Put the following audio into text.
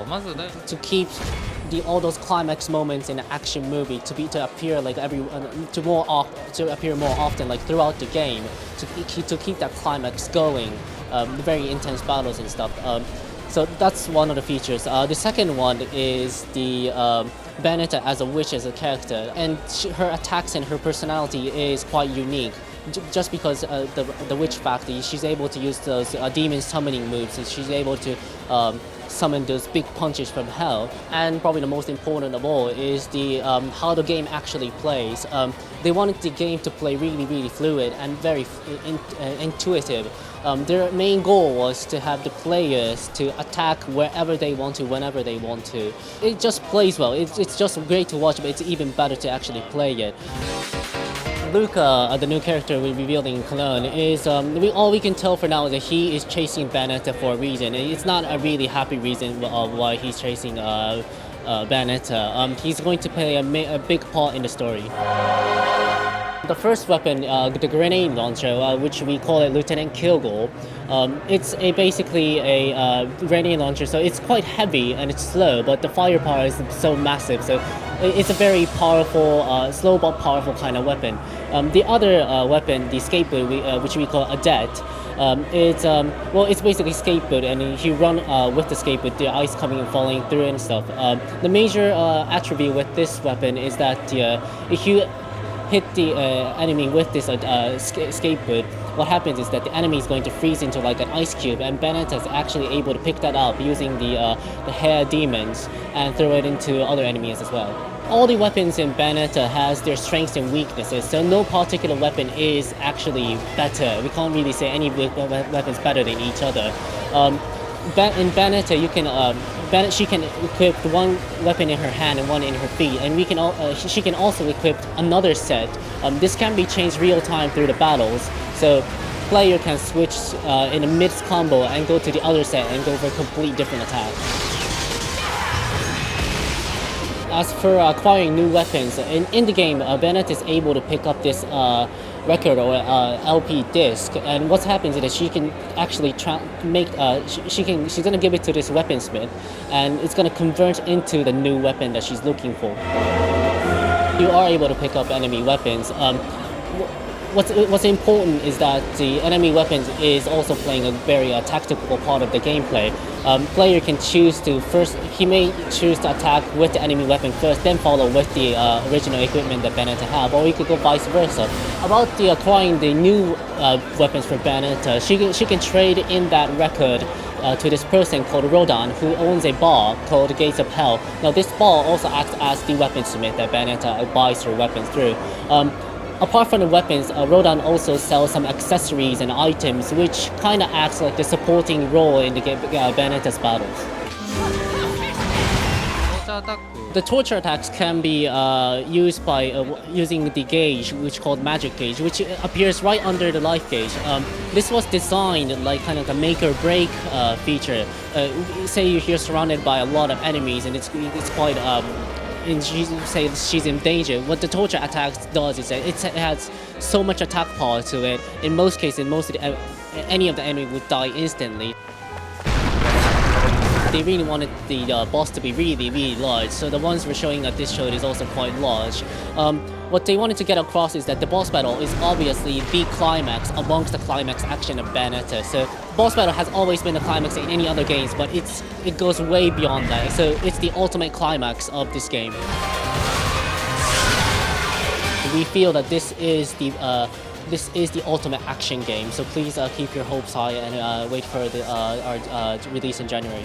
まずね To keep all those climax moments in an action movie to appear like to appear more often like throughout the game to keep that climax going, very intense battles and stuff. So that's one of the features. The second one is the Bayonetta as a witch as a character, and her attacks and her personality is quite unique. Just because the witch factor, she's able to use those demon summoning moves, and she's able to summon those big punches from hell. And probably the most important of all is the how the game actually plays. They wanted the game to play really fluid and very intuitive. Their main goal was to have the players to attack wherever they want to, whenever they want to. It just plays well. It's just great to watch, but it's even better to actually play it. Luca, the new character we revealed in Cologne, is all we can tell for now is that he is chasing Bayonetta for a reason. It's not a really happy reason of why he's chasing Bayonetta. He's going to play a big part in the story. The first weapon, the grenade launcher, which we call it Lieutenant Kilgore, it's basically a grenade launcher, so it's quite heavy and it's slow, but the firepower is so massive, so it's a very powerful, slow but powerful kind of weapon. The other weapon, the skateboard, which we call a jet, it's basically skateboard, and if you run with the skateboard, the ice coming and falling through and stuff. The major attribute with this weapon is that if you hit the enemy with this skateboard, what happens is that the enemy is going to freeze into like an ice cube, and Bayonetta is actually able to pick that up using the hair demons and throw it into other enemies as well. All the weapons in Bayonetta has their strengths and weaknesses, so no particular weapon is actually better. We can't really say any weapon's better than each other. In Bayonetta, she can equip one weapon in her hand and one in her feet, and she can also equip another set. This can be changed real time through the battles, so player can switch in a mid combo and go to the other set and go for a complete different attack. As for acquiring new weapons, in the game, Bayonetta is able to pick up this record or LP disc, and what happens is that she can actually she's gonna give it to this weaponsmith, and it's gonna convert into the new weapon that she's looking for. You are able to pick up enemy weapons. What's important is that the enemy weapons is also playing a very tactical part of the gameplay. Player can choose to he may choose to attack with the enemy weapon first, then follow with the original equipment that Bayonetta have, or you could go vice versa. About the acquiring the new weapons for Bayonetta, she can trade in that record to this person called Rodan, who owns a bar called Gates of Hell. Now this bar also acts as the weaponsmith that Bayonetta buys her weapons through. Apart from the weapons, Rodan also sells some accessories and items, which kind of acts like the supporting role in the Bayonetta's battles. The torture attacks can be used by using the gauge, which is called magic gauge, which appears right under the life gauge. This was designed like kind of a make or break feature. Say you're surrounded by a lot of enemies, and it's quite and she's in danger. What the torture attacks does is that it has so much attack power to it. In most cases, any of the enemy would die instantly. They really wanted the boss to be really large, so the ones we're showing at this show is also quite large. What they wanted to get across is that the boss battle is obviously the climax amongst the climax action of Bayonetta. So boss battle has always been the climax in any other games, but it goes way beyond that. So it's the ultimate climax of this game. We feel that this is the ultimate action game, so please keep your hopes high and wait for our release in January.